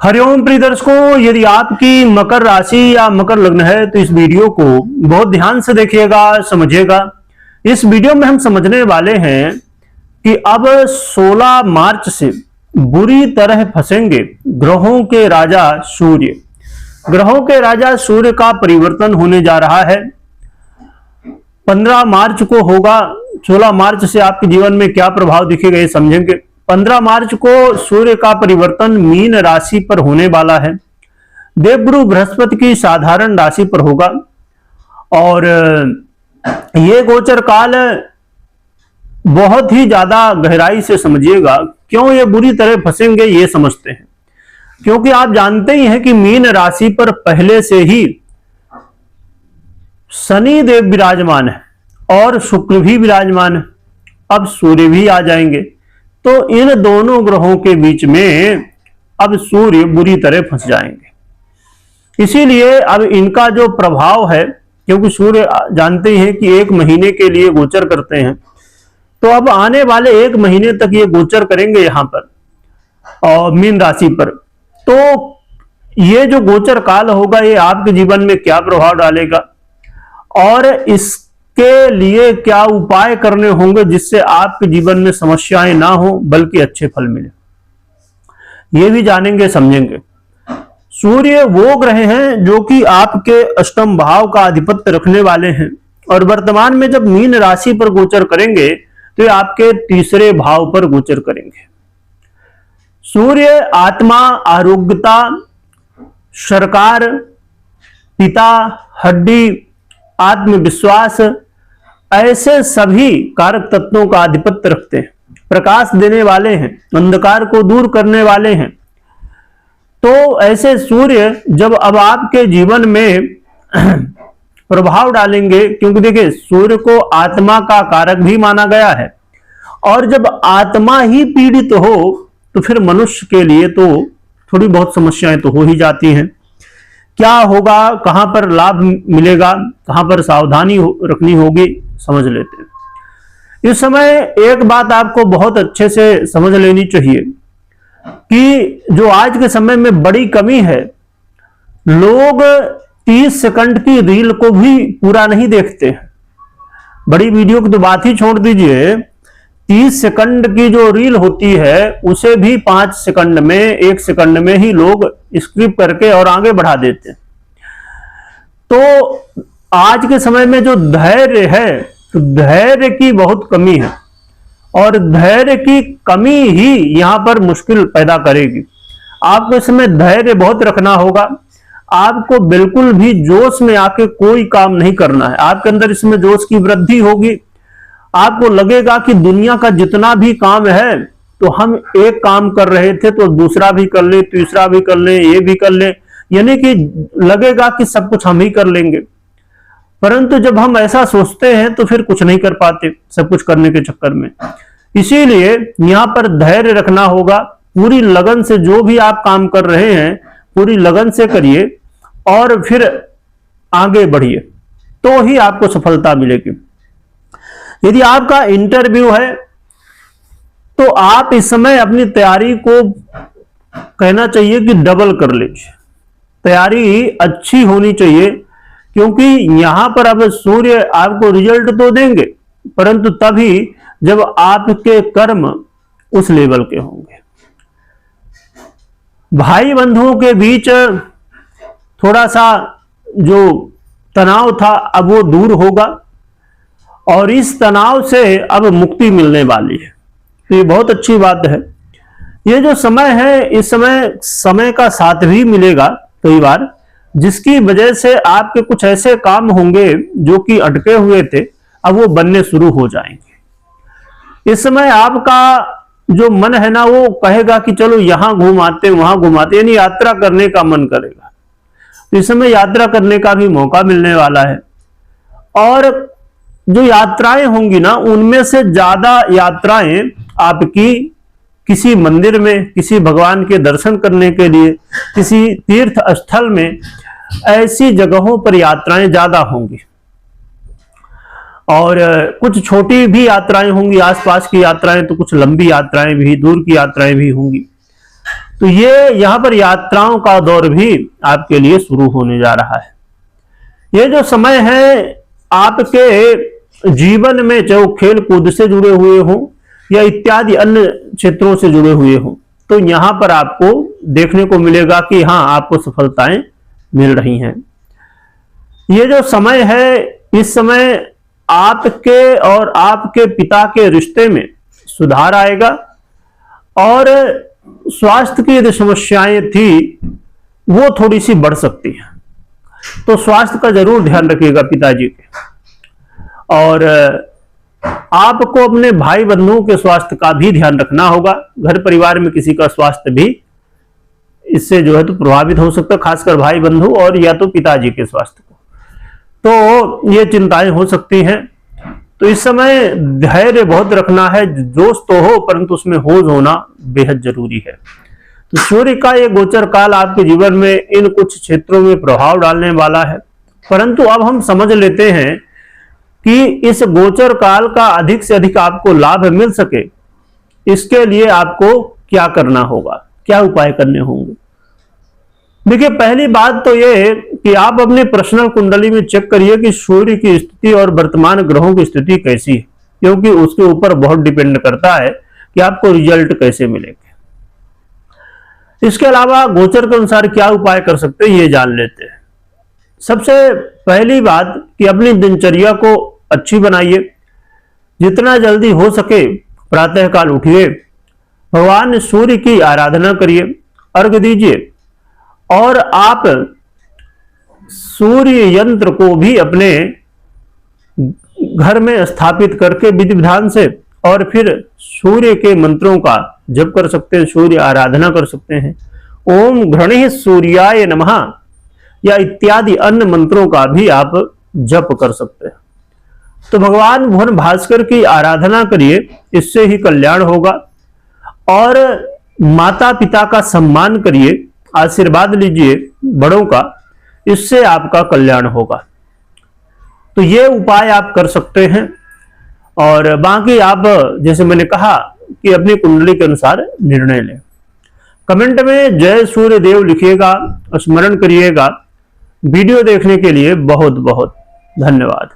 हरिओम प्रिय दर्शकों, यदि आपकी मकर राशि या मकर लग्न है तो इस वीडियो को बहुत ध्यान से देखिएगा, समझिएगा। इस वीडियो में हम समझने वाले हैं कि अब 16 मार्च से बुरी तरह फंसेंगे ग्रहों के राजा सूर्य। ग्रहों के राजा सूर्य का परिवर्तन होने जा रहा है। 15 मार्च को होगा। 16 मार्च से आपके जीवन में क्या प्रभाव दिखेगा ये समझेंगे। 15 मार्च को सूर्य का परिवर्तन मीन राशि पर होने वाला है। देवगुरु बृहस्पति की साधारण राशि पर होगा और ये गोचर काल बहुत ही ज्यादा गहराई से समझिएगा। क्यों ये बुरी तरह फंसेंगे ये समझते हैं, क्योंकि आप जानते ही हैं कि मीन राशि पर पहले से ही शनि देव विराजमान है और शुक्र भी विराजमान है। अब सूर्य भी आ जाएंगे तो इन दोनों ग्रहों के बीच में अब सूर्य बुरी तरह फंस जाएंगे। इसीलिए अब इनका जो प्रभाव है, क्योंकि सूर्य जानते ही हैं कि 1 महीने के लिए गोचर करते हैं, तो अब आने वाले 1 महीने तक ये गोचर करेंगे यहां पर और मीन राशि पर। तो ये जो गोचर काल होगा ये आपके जीवन में क्या प्रभाव डालेगा और इसके लिए क्या उपाय करने होंगे जिससे आपके जीवन में समस्याएं ना हो बल्कि अच्छे फल मिले, ये भी जानेंगे, समझेंगे। सूर्य वो ग्रह हैं जो कि आपके अष्टम भाव का आधिपत्य रखने वाले हैं और वर्तमान में जब मीन राशि पर गोचर करेंगे तो ये आपके तीसरे भाव पर गोचर करेंगे। सूर्य आत्मा, आरोग्यता, सरकार, पिता, हड्डी, आत्मविश्वास, ऐसे सभी कारक तत्वों का आधिपत्य रखते हैं। प्रकाश देने वाले हैं, अंधकार को दूर करने वाले हैं। तो ऐसे सूर्य जब अब आपके जीवन में प्रभाव डालेंगे, क्योंकि देखिए सूर्य को आत्मा का कारक भी माना गया है और जब आत्मा ही पीड़ित हो तो फिर मनुष्य के लिए तो थोड़ी बहुत समस्याएं तो हो ही जाती हैं। क्या होगा, कहां पर लाभ मिलेगा, कहां पर सावधानी रखनी होगी, समझ लेते हैं। इस समय एक बात आपको बहुत अच्छे से समझ लेनी चाहिए कि जो आज के समय में बड़ी कमी है, लोग 30 सेकंड की रील को भी पूरा नहीं देखते हैं। बड़ी वीडियो की तो बात ही छोड़ दीजिए, 30 सेकंड की जो रील होती है उसे भी 5 सेकंड में, 1 सेकंड में ही लोग स्किप करके और आगे बढ़ा देते हैं। तो आज के समय में जो धैर्य है, तो धैर्य की बहुत कमी है और धैर्य की कमी ही यहां पर मुश्किल पैदा करेगी। आपको इसमें धैर्य बहुत रखना होगा। आपको बिल्कुल भी जोश में आके कोई काम नहीं करना है। आपके अंदर इसमें जोश की वृद्धि होगी। आपको लगेगा कि दुनिया का जितना भी काम है, तो हम एक काम कर रहे थे तो दूसरा भी कर ले, तीसरा भी कर ले, ये भी कर ले, यानी कि लगेगा कि सब कुछ हम ही कर लेंगे। परंतु जब हम ऐसा सोचते हैं तो फिर कुछ नहीं कर पाते सब कुछ करने के चक्कर में। इसीलिए यहां पर धैर्य रखना होगा। पूरी लगन से जो भी आप काम कर रहे हैं पूरी लगन से करिए और फिर आगे बढ़िए, तो ही आपको सफलता मिलेगी। यदि आपका इंटरव्यू है तो आप इस समय अपनी तैयारी को कहना चाहिए कि डबल कर लीजिए। तैयारी अच्छी होनी चाहिए, क्योंकि यहां पर अब सूर्य आपको रिजल्ट तो देंगे, परंतु तभी जब आपके कर्म उस लेवल के होंगे। भाई बंधुओं के बीच थोड़ा सा जो तनाव था अब वो दूर होगा और इस तनाव से अब मुक्ति मिलने वाली है। तो ये बहुत अच्छी बात है। ये जो समय है, इस समय का साथ भी मिलेगा कई बार, जिसकी वजह से आपके कुछ ऐसे काम होंगे जो कि अटके हुए थे, अब वो बनने शुरू हो जाएंगे। इस समय आपका जो मन है ना, वो कहेगा कि चलो यहां घुमाते वहां घुमाते, यानी यात्रा करने का मन करेगा। तो इस समय यात्रा करने का भी मौका मिलने वाला है और जो यात्राएं होंगी ना, उनमें से ज्यादा यात्राएं आपकी किसी मंदिर में, किसी भगवान के दर्शन करने के लिए, किसी तीर्थ स्थल में, ऐसी जगहों पर यात्राएं ज्यादा होंगी। और कुछ छोटी भी यात्राएं होंगी, आसपास की यात्राएं, तो कुछ लंबी यात्राएं भी, दूर की यात्राएं भी होंगी। तो ये यहाँ पर यात्राओं का दौर भी आपके लिए शुरू होने जा रहा है। ये जो समय है आपके जीवन में, चाहे वो खेल कूद से जुड़े हुए हों या इत्यादि अन्य क्षेत्रों से जुड़े हुए हों, तो यहां पर आपको देखने को मिलेगा कि हाँ, आपको सफलताएं मिल रही हैं। ये जो समय है, इस समय आपके और आपके पिता के रिश्ते में सुधार आएगा और स्वास्थ्य की जो समस्याएं थी वो थोड़ी सी बढ़ सकती है, तो स्वास्थ्य का जरूर ध्यान रखिएगा पिताजी के। और आपको अपने भाई बंधुओं के स्वास्थ्य का भी ध्यान रखना होगा। घर परिवार में किसी का स्वास्थ्य भी इससे जो है तो प्रभावित हो सकता है, खासकर भाई बंधु और या तो पिताजी के स्वास्थ्य को, तो ये चिंताएं हो सकती हैं। तो इस समय धैर्य बहुत रखना है, जोश तो हो परंतु उसमें होश होना बेहद जरूरी है। तो सूर्य का ये गोचर काल आपके जीवन में इन कुछ क्षेत्रों में प्रभाव डालने वाला है, परंतु अब हम समझ लेते हैं कि इस गोचर काल का अधिक से अधिक आपको लाभ मिल सके, इसके लिए आपको क्या करना होगा, क्या उपाय करने होंगे। देखिए, पहली बात तो यह है कि आप अपने पर्सनल कुंडली में चेक करिए कि सूर्य की स्थिति और वर्तमान ग्रहों की स्थिति कैसी है, क्योंकि उसके ऊपर बहुत डिपेंड करता है कि आपको रिजल्ट कैसे मिलेंगे। इसके अलावा गोचर के अनुसार क्या उपाय कर सकते हैं, ये जान लेते हैं। सबसे पहली बात कि अपनी दिनचर्या को अच्छी बनाइए, जितना जल्दी हो सके प्रातःकाल उठिए, भगवान सूर्य की आराधना करिए, अर्घ दीजिए और आप सूर्य यंत्र को भी अपने घर में स्थापित करके विधि विधान से और फिर सूर्य के मंत्रों का जप कर सकते हैं, सूर्य आराधना कर सकते हैं। ओम घृणिः सूर्याय नमः या इत्यादि अन्य मंत्रों का भी आप जप कर सकते हैं। तो भगवान भुवन भास्कर की आराधना करिए, इससे ही कल्याण होगा। और माता पिता का सम्मान करिए, आशीर्वाद लीजिए बड़ों का, इससे आपका कल्याण होगा। तो ये उपाय आप कर सकते हैं। और बाकी आप, जैसे मैंने कहा, कि अपनी कुंडली के अनुसार निर्णय लें। कमेंट में जय सूर्य देव लिखिएगा, स्मरण करिएगा। वीडियो देखने के लिए बहुत बहुत धन्यवाद।